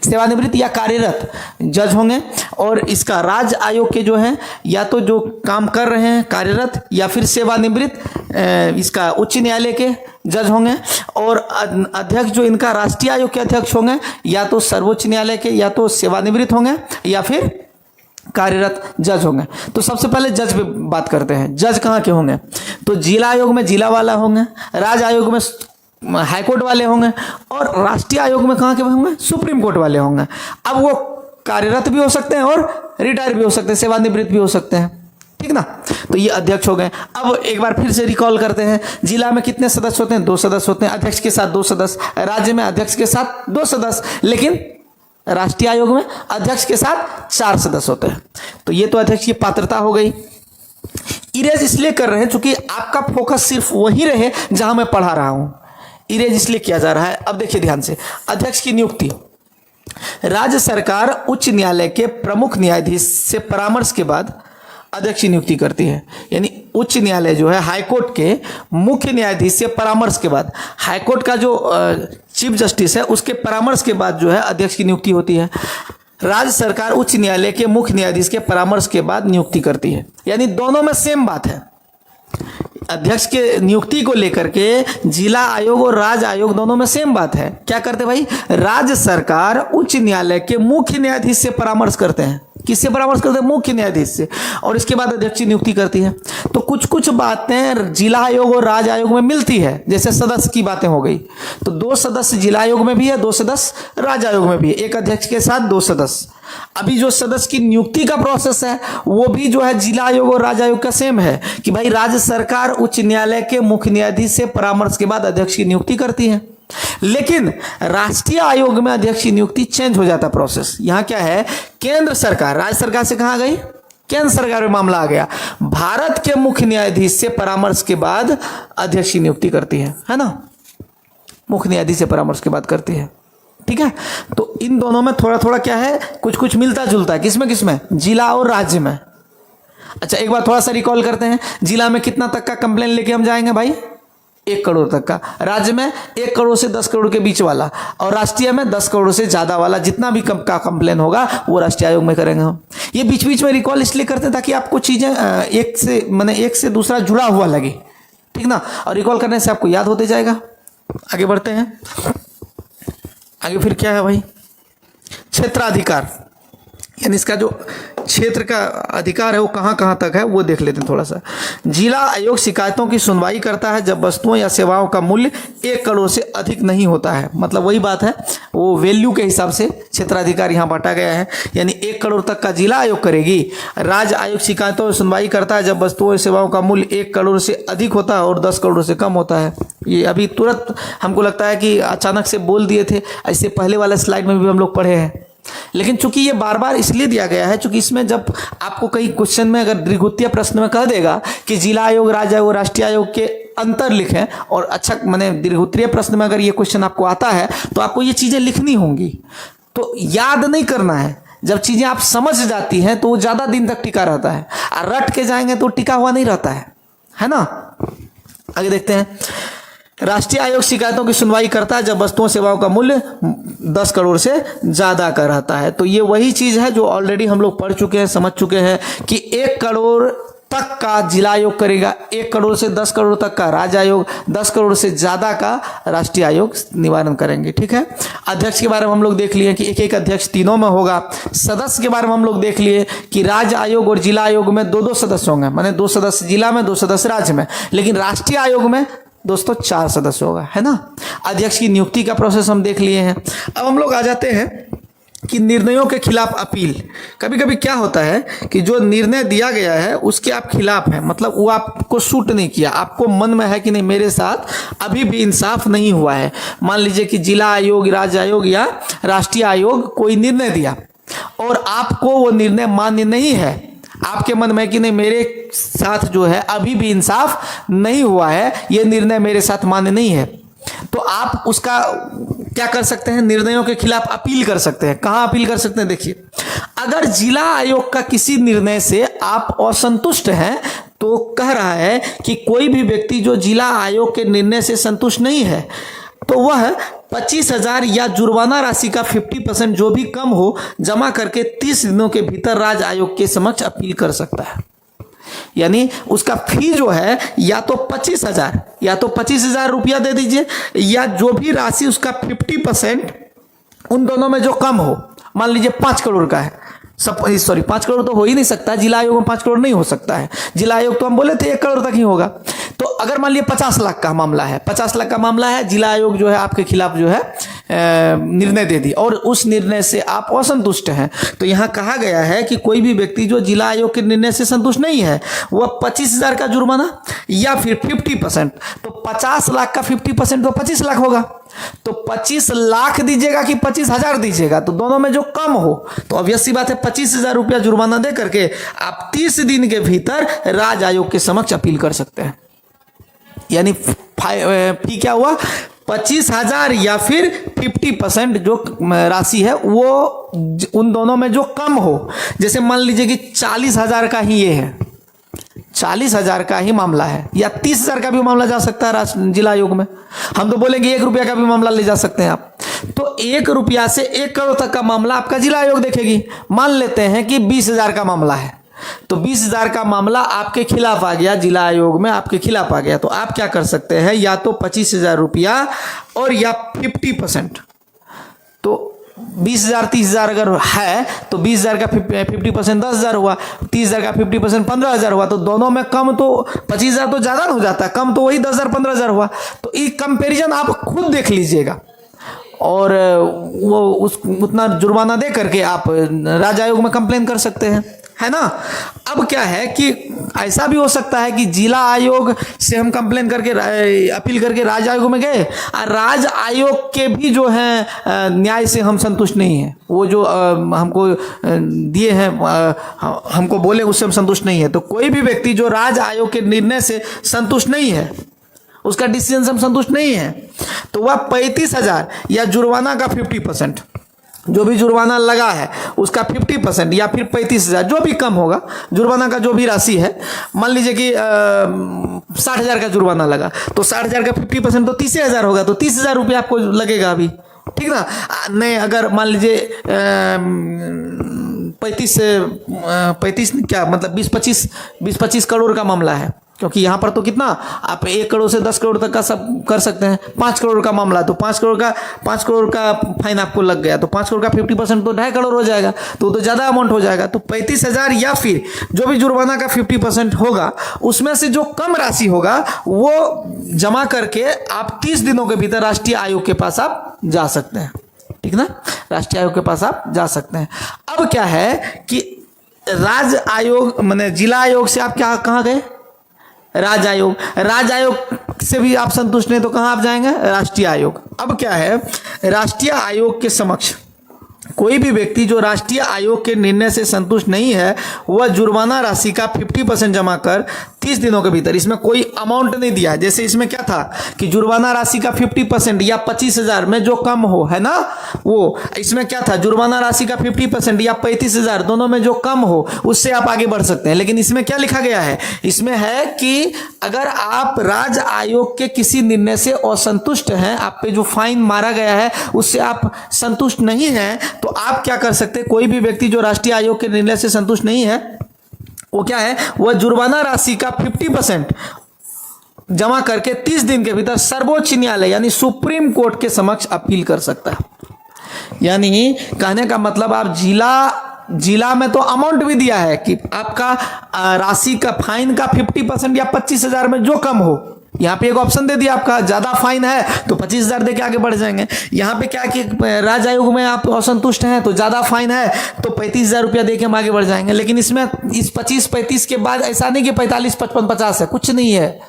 सेवानिवृत्त या कार्यरत जज होंगे, और इसका राज्य आयोग के जो है या तो जो काम कर रहे हैं कार्यरत या फिर सेवानिवृत्त इसका उच्च न्यायालय के जज होंगे, और अध्यक्ष जो इनका राष्ट्रीय आयोग के अध्यक्ष होंगे या तो सर्वोच्च न्यायालय के या तो सेवानिवृत्त होंगे या फिर कार्यरत जज होंगे। तो सबसे पहले जज पे बात करते हैं। जज कहाँ के होंगे? तो जिला आयोग में जिला वाला होंगे, राज्य आयोग में हाईकोर्ट वाले होंगे, और राष्ट्रीय आयोग में कहाँ के होंगे? सुप्रीम कोर्ट वाले होंगे। अब वो कार्यरत भी हो सकते हैं और रिटायर भी हो सकते हैं, सेवानिवृत्त भी हो सकते हैं। ठीक ना। तो ये अध्यक्ष हो गए। अब एक बार फिर से रिकॉल करते हैं। जिला में कितने सदस्य होते हैं? 2 सदस्य होते हैं, अध्यक्ष के साथ 2 सदस्य। राज्य में अध्यक्ष के साथ 2 सदस्य, लेकिन राष्ट्रीय आयोग में अध्यक्ष के साथ 4 सदस्य होते हैं। तो ये तो अध्यक्ष की पात्रता हो गई। इरेज इसलिए कर रहे हैं क्योंकि आपका फोकस सिर्फ वही रहे जहां मैं पढ़ा रहा हूं। इरेज इसलिए किया जा रहा है। अब देखिए ध्यान से, अध्यक्ष की नियुक्ति। राज्य सरकार उच्च न्यायालय के प्रमुख न्यायाधीश से परामर्श के बाद अध्यक्ष की नियुक्ति करती है। यानी उच्च न्यायालय जो है हाईकोर्ट के मुख्य न्यायाधीश से परामर्श के बाद, हाईकोर्ट का जो चीफ जस्टिस है उसके परामर्श के बाद जो है अध्यक्ष की नियुक्ति होती है। राज्य सरकार उच्च न्यायालय के मुख्य न्यायाधीश के परामर्श के बाद नियुक्ति करती है। यानी दोनों में सेम बात है। अध्यक्ष के नियुक्ति को लेकर के जिला आयोग और राज्य आयोग दोनों में सेम बात है। क्या करते भाई? राज्य सरकार उच्च न्यायालय के मुख्य न्यायाधीश से परामर्श करते हैं। किससे परामर्श करते हैं? मुख्य न्यायाधीश से, और इसके बाद अध्यक्ष की नियुक्ति करती है। तो कुछ कुछ बातें जिला आयोग और राज्य आयोग में मिलती है, जैसे सदस्य की बातें हो गई। तो 2 सदस्य जिला आयोग में भी है, 2 सदस्य राज्य आयोग में भी है, एक अध्यक्ष के साथ 2 सदस्य। अभी जो सदस्य की नियुक्ति का प्रोसेस है वो भी जो है जिला आयोग और राज्य आयोग का सेम है कि भाई राज्य सरकार उच्च न्यायालय के मुख्य न्यायाधीश से परामर्श के बाद अध्यक्ष की नियुक्ति करती है। लेकिन राष्ट्रीय आयोग में अध्यक्ष की नियुक्ति चेंज हो जाता प्रोसेस। यहां क्या है? केंद्र सरकार राज्य सरकार से कहां गई? केंद्र सरकार में मामला आ गया। भारत के मुख्य न्यायाधीश से परामर्श के बाद अध्यक्ष की नियुक्ति करती है ना। मुख्य न्यायाधीश से परामर्श के बाद करती है। ठीक है। तो इन दोनों में थोड़ा थोड़ा क्या है, कुछ कुछ मिलता जुलता है। किसमें किसमें? जिला और राज्य में। अच्छा, एक बार थोड़ा सा रिकॉल करते हैं। जिला में कितना तक का कंप्लेन लेके हम जाएंगे भाई? 1 करोड़ तक का, राज्य में 1 करोड़ से 10 करोड़ के बीच वाला, और राष्ट्रीय में 10 करोड़ से ज़्यादा वाला, जितना भी का कंप्लेन होगा वो राष्ट्रीय आयोग में करेंगे हम। ये बीच बीच में रिकॉल इसलिए करते हैं ताकि आपको चीज़ें एक से दूसरा जुड़ा हुआ लगे, ठीक ना, और रिकॉल करने से आपको याद होते जाएगा। आगे बढ़ते हैं। आगे फिर क्या है भाई, क्षेत्राधिकार, यानी इसका जो क्षेत्र का अधिकार है वो कहाँ कहाँ तक है वो देख लेते हैं थोड़ा सा। जिला आयोग शिकायतों की सुनवाई करता है जब वस्तुओं या सेवाओं का मूल्य 1 करोड़ से अधिक नहीं होता है। मतलब वही बात है, वो वैल्यू के हिसाब से क्षेत्राधिकार यहाँ बांटा गया है, यानी 1 करोड़ तक का जिला आयोग करेगी। राज्य आयोग शिकायतों की सुनवाई करता है जब वस्तुओं या सेवाओं का मूल्य 1 करोड़ से अधिक होता है और 10 करोड़ से कम होता है। ये अभी तुरंत हमको लगता है कि अचानक से बोल दिए थे, ऐसे पहले वाले स्लाइड में भी हम लोग पढ़े हैं, लेकिन चूंकि ये बार बार इसलिए दिया गया है चूंकि इसमें जब आपको कई क्वेश्चन में अगर दीर्घोत्तरीय प्रश्न में कह देगा कि जिला आयोग, राज्य आयोग, राष्ट्रीय आयोग के अंतर लिखें, और अच्छा मैंने दीर्घोत्तरीय प्रश्न में अगर ये क्वेश्चन आपको आता है तो आपको ये चीजें लिखनी होंगी, तो याद नहीं करना है। जब चीजें आप समझ जाती हैं तो वो ज्यादा दिन तक टिका रहता है, और रट के जाएंगे तो टिका हुआ नहीं रहता है ना। आगे देखते हैं। राष्ट्रीय आयोग शिकायतों की सुनवाई करता है जब वस्तुओं सेवाओं का मूल्य 10 करोड़ से ज़्यादा का रहता है। तो ये वही चीज़ है जो ऑलरेडी हम लोग पढ़ चुके हैं, समझ चुके हैं कि 1 करोड़ तक का जिला आयोग करेगा, 1 करोड़ से 10 करोड़ तक का राज्य आयोग, 10 करोड़ से ज़्यादा का राष्ट्रीय आयोग निवारण करेंगे। ठीक है। अध्यक्ष के बारे में हम लोग देख लिए कि एक एक अध्यक्ष तीनों में होगा। सदस्य के बारे में हम लोग देख लिए कि राज्य आयोग और जिला आयोग में 2-2 सदस्य होंगे, माने 2 सदस्य जिला में, 2 सदस्य राज्य में, लेकिन राष्ट्रीय आयोग में दोस्तों 4 सदस्य होगा, है ना। अध्यक्ष की नियुक्ति का प्रोसेस हम देख लिए हैं। अब हम लोग आ जाते हैं कि निर्णयों के खिलाफ अपील। कभी कभी क्या होता है कि जो निर्णय दिया गया है उसके आप खिलाफ हैं, मतलब वो आपको सूट नहीं किया, आपको मन में है कि नहीं मेरे साथ अभी भी इंसाफ नहीं हुआ है। मान लीजिए कि जिला आयोग, राज्य आयोग या राष्ट्रीय आयोग कोई निर्णय दिया और आपको वो निर्णय मान्य नहीं है, आपके मन में कि नहीं मेरे साथ जो है अभी भी इंसाफ नहीं हुआ है, ये निर्णय मेरे साथ मान्य नहीं है, तो आप उसका क्या कर सकते हैं, निर्णयों के खिलाफ अपील कर सकते हैं। कहां अपील कर सकते हैं, देखिए, अगर जिला आयोग का किसी निर्णय से आप असंतुष्ट हैं तो कह रहा है कि कोई भी व्यक्ति जो जिला आयोग के निर्णय से संतुष्ट नहीं है तो वह 25,000 या जुर्माना राशि का 50% जो भी कम हो जमा करके 30 दिनों के भीतर राज्य आयोग के समक्ष अपील कर सकता है। यानी उसका फी जो है या तो 25,000 रुपया दे दीजिए, या जो भी राशि उसका 50% उन दोनों में जो कम हो। मान लीजिए 5 करोड़ का है, 5 करोड़ तो हो ही नहीं सकता, जिला आयोग में 5 करोड़ नहीं हो सकता है, जिला आयोग तो हम बोले थे 1 करोड़ तक ही होगा। तो अगर मान लीजिए 50 लाख का मामला है, 50 लाख का मामला है, जिला आयोग जो है आपके खिलाफ जो है निर्णय दे दी और उस निर्णय से आप असंतुष्ट हैं, तो यहाँ कहा गया है कि कोई भी व्यक्ति जो जिला आयोग के निर्णय से संतुष्ट नहीं है वह 25,000 का जुर्माना या फिर 50%, तो 50 लाख का 50% तो 25 लाख होगा, तो 25 लाख दीजिएगा कि 25,000 दीजिएगा, तो दोनों में जो कम हो तो ऑब्वियस सी बात है 25,000 रुपया जुर्माना दे करके आप 30 दिन के भीतर राज्य आयोग के समक्ष अपील कर सकते हैं। यानी फी क्या हुआ, 25,000 या फिर 50% जो राशि है वो उन दोनों में जो कम हो। जैसे मान लीजिए कि 40,000 का ही ये है, 40,000 का ही मामला है, या 30,000 का भी मामला जा सकता है जिला आयोग में। हम तो बोलेंगे 1 रुपया का भी मामला ले जा सकते हैं आप। तो 1 रुपया से 1 करोड़ तक का मामला आपका जिला आयोग देखेगी। मान लेते हैं कि 20,000 का मामला है, तो 20,000 का मामला आपके खिलाफ आ गया, जिला आयोग में आपके खिलाफ आ गया, तो आप क्या कर सकते हैं, या तो 25,000 रुपया और या 50%। तो 20,000 30,000 अगर है तो 20,000 का 50% 10,000 हुआ, 30,000 का 50% 15,000 हुआ, तो दोनों में कम तो 25,000 तो ज़्यादा हो जाता है, कम तो वही 10,000 15,000 हुआ। तो ये कंपेरिजन आप खुद देख लीजिएगा और वो उतना जुर्माना दे करके आप राज्य आयोग में कंप्लेन कर सकते हैं, है ना। अब क्या है कि ऐसा भी हो सकता है कि जिला आयोग से हम कंप्लेन करके अपील करके राज्य आयोग में गए और राज्य आयोग के भी जो है न्याय से हम संतुष्ट नहीं हैं, वो जो हमको दिए हैं हमको बोले उससे हम संतुष्ट नहीं है। तो कोई भी व्यक्ति जो राज्य आयोग के निर्णय से संतुष्ट नहीं है, उसका डिसीजन से हम संतुष्ट नहीं है, तो वह 35,000 या जुर्माना का 50%, जो भी जुर्माना लगा है उसका 50% या फिर 35,000 जो भी कम होगा, जुर्माना का जो भी राशि है, मान लीजिए कि 60,000 का जुर्माना लगा तो 60,000 का 50% तो 30,000 होगा, तो 30,000 रुपये आपको लगेगा अभी, ठीक ना। नहीं, अगर मान लीजिए 35 क्या मतलब 20-25 करोड़ का मामला है, क्योंकि यहाँ पर तो कितना आप 1 करोड़ से 10 करोड़ तक का सब कर सकते हैं। 5 करोड़ का मामला तो 5 करोड़ का फाइन आपको लग गया, तो 5 करोड़ का 50% तो 2.5 करोड़ हो जाएगा, तो ज़्यादा अमाउंट हो जाएगा। तो 35,000 या फिर जो भी जुर्माना का 50% होगा उसमें से जो कम राशि होगा वो जमा करके आप 30 दिनों के भीतर राष्ट्रीय आयोग के पास आप जा सकते हैं, ठीक ना। राष्ट्रीय आयोग के पास आप जा सकते हैं। अब क्या है कि राज्य आयोग माने जिला आयोग से आप क्या कहाँ गए, राज्य आयोग से भी आप संतुष्ट नहीं तो कहां आप जाएंगे, राष्ट्रीय आयोग। अब क्या है, राष्ट्रीय आयोग के समक्ष कोई भी व्यक्ति जो राष्ट्रीय आयोग के निर्णय से संतुष्ट नहीं है वह जुर्माना राशि का 50% जमा कर 30 दिनों के भीतर, इसमें कोई अमाउंट नहीं दिया है। जैसे इसमें क्या था कि जुर्माना राशि का 50% या 25,000 में जो कम हो, है ना, वो इसमें क्या था, जुर्माना राशि का 50% या 35,000 दोनों में जो कम हो उससे आप आगे बढ़ सकते हैं। लेकिन इसमें क्या लिखा गया है, इसमें है कि अगर आप राज्य आयोग के किसी निर्णय से असंतुष्ट हैं, आप पे जो फाइन मारा गया है उससे आप संतुष्ट नहीं हैं, तो आप क्या कर सकते हैं, कोई भी व्यक्ति जो राष्ट्रीय आयोग के निर्णय से संतुष्ट नहीं है वो क्या है, वह जुर्माना राशि का 50% जमा करके 30 दिन के भीतर सर्वोच्च न्यायालय यानी सुप्रीम कोर्ट के समक्ष अपील कर सकता है। यानी कहने का मतलब आप जिला में तो अमाउंट भी दिया है कि आपका राशि का फाइन का 50% या 25,000 में जो कम हो, यहाँ पे एक ऑप्शन दे दिया आपका, ज्यादा फाइन है तो 25,000 दे के आगे बढ़ जाएंगे। यहाँ पे क्या कि राज्य आयोग में आप असंतुष्ट हैं तो ज्यादा फाइन है तो 35,000 रुपया दे के हम आगे बढ़ जाएंगे। लेकिन इसमें इस 25-35 के बाद ऐसा नहीं कि 45-55-50 है, कुछ नहीं है।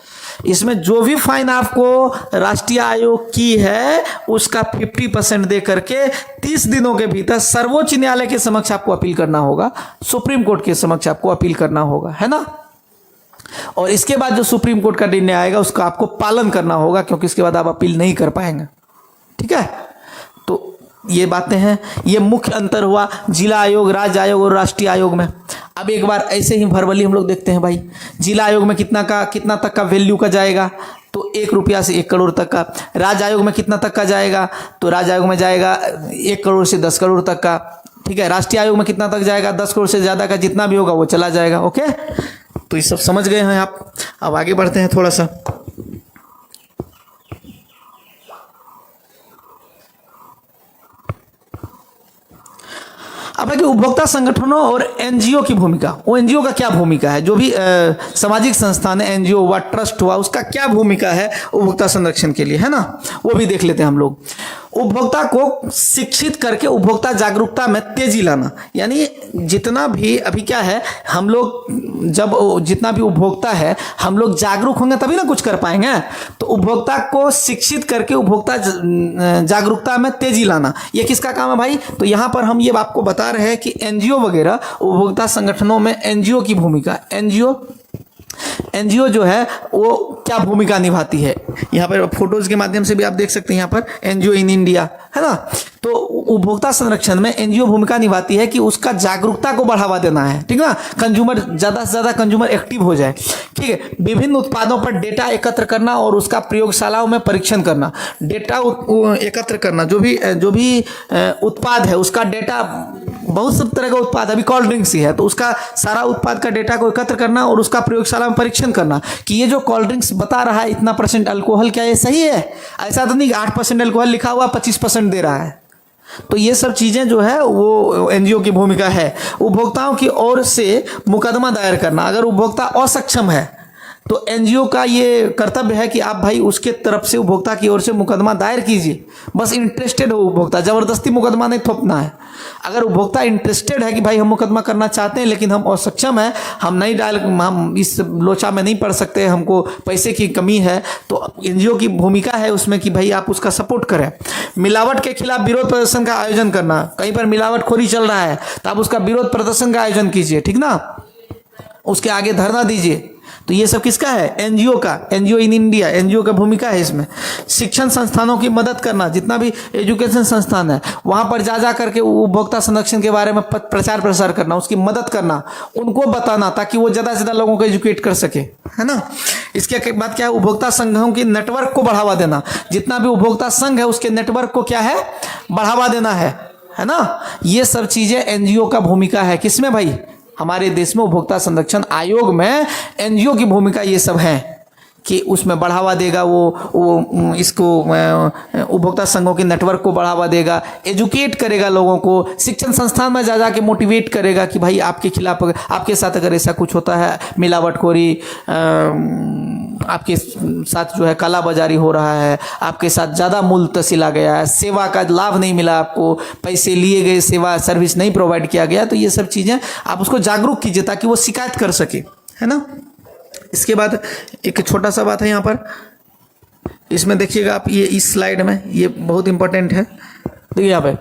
इसमें जो भी फाइन आपको राष्ट्रीय आयोग की है उसका 50% दे करके 30 दिनों के भीतर सर्वोच्च न्यायालय के समक्ष आपको अपील करना होगा, सुप्रीम कोर्ट के समक्ष आपको अपील करना होगा, है ना। और इसके बाद जो सुप्रीम कोर्ट का निर्णय आएगा उसका आपको पालन करना होगा, क्योंकि इसके बाद आप अपील नहीं कर पाएंगे, ठीक है। तो ये बातें हैं, ये मुख्य अंतर हुआ जिला आयोग, राज्य आयोग और राष्ट्रीय आयोग में। अब एक बार ऐसे ही भरवली हम लोग देखते हैं भाई, जिला आयोग में कितना तक का वैल्यू का जाएगा, तो 1 रुपया से 1 करोड़ तक का। राज्य आयोग में कितना तक का जाएगा, तो राज्य आयोग में जाएगा 1 करोड़ से 10 करोड़ तक का, ठीक है। राष्ट्रीय आयोग में कितना तक जाएगा, 10 करोड़ से ज्यादा का जितना भी होगा वो चला जाएगा, ओके। तो ये सब समझ गए हैं आप। अब आगे बढ़ते हैं थोड़ा सा। अब है कि उपभोक्ता संगठनों और एनजीओ की भूमिका, वो एनजीओ का क्या भूमिका है, जो भी सामाजिक संस्थान है, एनजीओ हुआ, ट्रस्ट हुआ, उसका क्या भूमिका है उपभोक्ता संरक्षण के लिए, है ना, वो भी देख लेते हैं हम लोग। उपभोक्ता को शिक्षित करके उपभोक्ता जागरूकता में तेजी लाना, यानी जितना भी अभी क्या है, हम लोग जब जितना भी उपभोक्ता है हम लोग जागरूक होंगे तभी ना कुछ कर पाएंगे। तो उपभोक्ता को शिक्षित करके उपभोक्ता जागरूकता में तेजी लाना, ये किसका काम है भाई, तो यहाँ पर हम ये आपको बता रहे हैं कि एनजीओ वगैरह उपभोक्ता संगठनों में एनजीओ की भूमिका, एनजीओ जो है वो क्या भूमिका निभाती है, यहाँ पर फोटोज के माध्यम से भी आप देख सकते हैं, यहाँ पर एनजीओ इन इंडिया, है ना। तो उपभोक्ता संरक्षण में एनजीओ भूमिका निभाती है कि उसका जागरूकता को बढ़ावा देना है, ठीक ना, कंज्यूमर ज्यादा से ज्यादा कंज्यूमर एक्टिव हो जाए, ठीक है। विभिन्न उत्पादों पर डेटा एकत्र करना और उसका प्रयोगशालाओं में परीक्षण करना, डेटा एकत्र करना, जो भी उत्पाद है उसका डेटा, बहुत सब तरह का उत्पाद, अभी कोल्ड ड्रिंक्स ही है तो उसका सारा उत्पाद का डेटा को एकत्र करना और उसका प्रयोगशाला में परीक्षण करना कि ये जो कोल्ड ड्रिंक्स बता रहा है इतना % अल्कोहल, क्या ये सही है, ऐसा तो नहीं 8% अल्कोहल लिखा हुआ 25% दे रहा है। तो ये सब चीजें जो है वो एनजीओ की भूमिका है। उपभोक्ताओं की ओर से मुकदमा दायर करना, अगर उपभोक्ता असक्षम है तो एनजीओ का ये कर्तव्य है कि आप भाई उसके तरफ से उपभोक्ता की ओर से मुकदमा दायर कीजिए। बस इंटरेस्टेड हो उपभोक्ता, जबरदस्ती मुकदमा नहीं थोपना है। अगर उपभोक्ता इंटरेस्टेड है कि भाई हम मुकदमा करना चाहते हैं लेकिन हम असक्षम हैं, हम इस लोचा में नहीं पड़ सकते, हमको पैसे की कमी है, तो एनजीओ की भूमिका है उसमें कि भाई आप उसका सपोर्ट करें। मिलावट के खिलाफ विरोध प्रदर्शन का आयोजन करना, कहीं पर मिलावटखोरी चल रहा है तो आप उसका विरोध प्रदर्शन का आयोजन कीजिए, ठीक ना, उसके आगे धरना दीजिए, तो ये सब किसका है? एनजीओ का, एनजीओ इन इंडिया, एनजीओ का भूमिका है इसमें। शिक्षण संस्थानों की मदद करना, जितना भी एजुकेशन संस्थान है वहां पर जा करके उपभोक्ता संरक्षण के बारे में प्रचार प्रसार करना, उसकी मदद करना, उनको बताना ताकि वो ज्यादा से ज्यादा लोगों को एजुकेट कर सके, है ना। इसके बाद क्या है? उपभोक्ता संघों की नेटवर्क को बढ़ावा देना, जितना भी उपभोक्ता संघ है उसके नेटवर्क को क्या है? बढ़ावा देना है ना। ये सब चीजें एनजीओ का भूमिका है। किसमें भाई? हमारे देश में उपभोक्ता संरक्षण आयोग में एनजीओ की भूमिका ये सब है कि उसमें बढ़ावा देगा, वो इसको उपभोक्ता संघों के नेटवर्क को बढ़ावा देगा, एजुकेट करेगा लोगों को, शिक्षण संस्थान में जा के मोटिवेट करेगा कि भाई आपके खिलाफ, आपके साथ अगर ऐसा कुछ होता है, मिलावटखोरी, आपके साथ जो है काला बाजारी हो रहा है, आपके साथ ज़्यादा मूल्य तसिला गया है, सेवा का लाभ नहीं मिला आपको, पैसे लिए गए, सेवा सर्विस नहीं प्रोवाइड किया गया, तो ये सब चीज़ें आप उसको जागरूक कीजिए ताकि वो शिकायत कर सके, है ना। इसके बाद एक छोटा सा बात है यहाँ पर, इसमें देखिएगा आप, ये इस स्लाइड में ये बहुत इंपॉर्टेंट है। देखिए यहाँ पे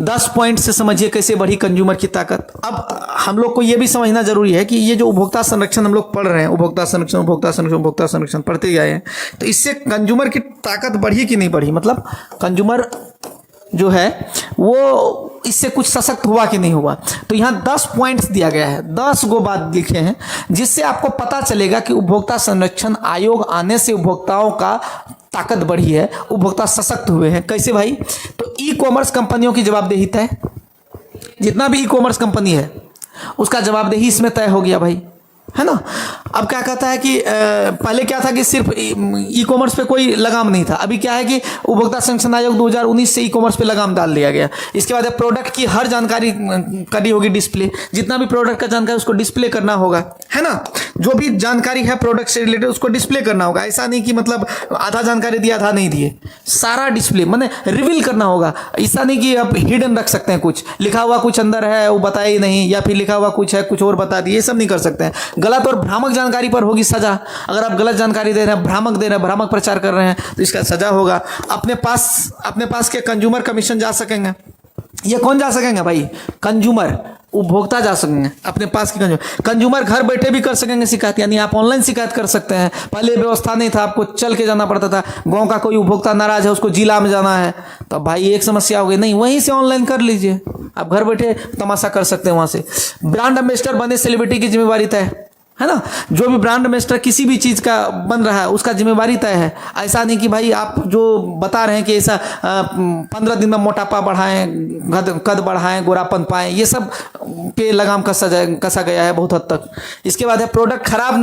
10 पॉइंट से समझिए कैसे बढ़ी कंज्यूमर की ताकत। अब हम लोग को ये भी समझना जरूरी है कि ये जो उपभोक्ता संरक्षण हम लोग पढ़ रहे हैं, उपभोक्ता संरक्षण, उपभोक्ता संरक्षण, उपभोक्ता संरक्षण पढ़ते गए हैं, तो इससे कंज्यूमर की ताकत बढ़ी कि नहीं बढ़ी, मतलब कंज्यूमर जो है वो इससे कुछ सशक्त हुआ कि नहीं हुआ। तो यहाँ 10 पॉइंट्स दिया गया है, 10 गो बात लिखे हैं जिससे आपको पता चलेगा कि उपभोक्ता संरक्षण आयोग आने से उपभोक्ताओं का ताकत बढ़ी है, उपभोक्ता सशक्त हुए हैं। कैसे भाई? तो ई कॉमर्स कंपनियों की जवाबदेही तय, जितना भी ई कॉमर्स कंपनी है उसका जवाबदेही इसमें तय हो गया भाई, है ना। अब क्या कहता है कि पहले क्या था कि सिर्फ ई कॉमर्स पे कोई लगाम नहीं था, अभी क्या है कि उपभोक्ता संरक्षण आयोग 2019 से ई कॉमर्स पे लगाम डाल दिया गया। इसके बाद प्रोडक्ट की हर जानकारी करी होगी डिस्प्ले, जितना भी प्रोडक्ट का जानकारी उसको डिस्प्ले करना होगा, है ना। जो भी जानकारी है प्रोडक्ट से रिलेटेड उसको डिस्प्ले करना होगा, ऐसा नहीं कि मतलब आधा जानकारी दिया आधा नहीं दिए, सारा डिस्प्ले माने रिवील करना होगा। ऐसा नहीं कि आप हिडन रख सकते हैं, कुछ लिखा हुआ कुछ अंदर है वो बताया ही नहीं, या फिर लिखा हुआ कुछ है कुछ और बता दिए, ये सब नहीं कर सकते हैं। गलत और भ्रामक जानकारी पर होगी सजा। अगर आप गलत जानकारी दे रहे हैं, भ्रामक दे रहे हैं, भ्रामक प्रचार कर रहे हैं तो इसका सजा होगा। अपने पास के कंज्यूमर कमीशन जा सकेंगे। ये कौन जा सकेंगे भाई? कंज्यूमर, उपभोक्ता जा सकेंगे अपने पास के कंज्यूमर घर बैठे भी कर सकेंगे शिकायत, यानी आप ऑनलाइन शिकायत कर सकते हैं। पहले व्यवस्था नहीं था, आपको चल के जाना पड़ता था। गांव का कोई उपभोक्ता नाराज है, उसको जिला में जाना है, तो भाई एक समस्या हो गई। नहीं, वहीं से ऑनलाइन कर लीजिए, आप घर बैठे तमाशा कर सकते हैं वहां से। ब्रांड एम्बेसडर बने सेलिब्रिटी की जिम्मेवारी तय है ना। जो भी ब्रांड एम्बेसडर किसी भी चीज़ का बन रहा है उसका जिम्मेवारी तय है। ऐसा नहीं कि भाई आप जो बता रहे हैं कि ऐसा 15 दिन में मोटापा बढ़ाएं, कद बढ़ाएं, गोरापन पाएं, ये सब पे लगाम कसा गया है बहुत हद तक। इसके बाद है प्रोडक्ट खराब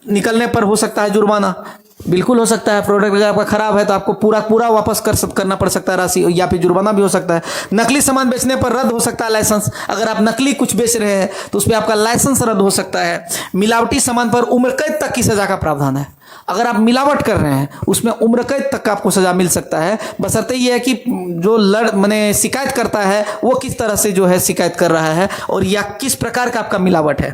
निकलने पर हो सकता है जुर्माना। बिल्कुल हो सकता है, प्रोडक्ट अगर आपका खराब है तो आपको पूरा वापस करना पड़ सकता है राशि, या फिर जुर्माना भी हो सकता है। नकली सामान बेचने पर रद्द हो सकता है लाइसेंस। अगर आप नकली कुछ बेच रहे हैं तो उस पर आपका लाइसेंस रद्द हो सकता है। मिलावटी सामान पर उम्र कैद तक की सजा का प्रावधान है। अगर आप मिलावट कर रहे हैं उसमें उम्र कैद तक का आपको सजा मिल सकता है, बशर्ते ये है कि जो माने शिकायत करता है वो किस तरह से जो है शिकायत कर रहा है और या किस प्रकार का आपका मिलावट है।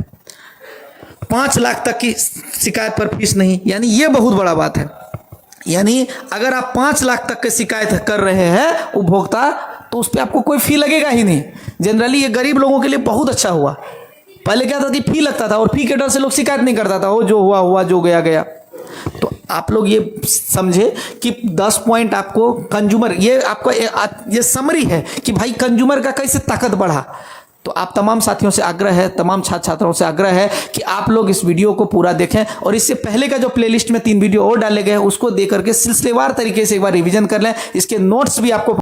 5 लाख तक की शिकायत पर फीस नहीं, यानी ये बहुत बड़ा बात है। यानी अगर आप 5 लाख तक की शिकायत कर रहे हैं उपभोक्ता, तो उस पर आपको कोई फी लगेगा ही नहीं। जनरली ये गरीब लोगों के लिए बहुत अच्छा हुआ। पहले क्या था कि फी लगता था और फी के डर से लोग शिकायत नहीं करता था, वो जो हुआ जो गया। तो आप लोग ये समझे कि 10 पॉइंट आपको कंज्यूमर, ये आपको ये समरी है कि भाई कंज्यूमर का कैसे ताकत बढ़ा। तो आप तमाम साथियों से आग्रह है, तमाम छात्र छात्राओं से आग्रह है कि आप लोग इस वीडियो को पूरा देखें और इससे पहले का जो प्लेलिस्ट में 3 वीडियो और डाले गए हैं उसको देख करके सिलसिलेवार तरीके से एक बार रिवीजन कर लें। इसके नोट्स भी आपको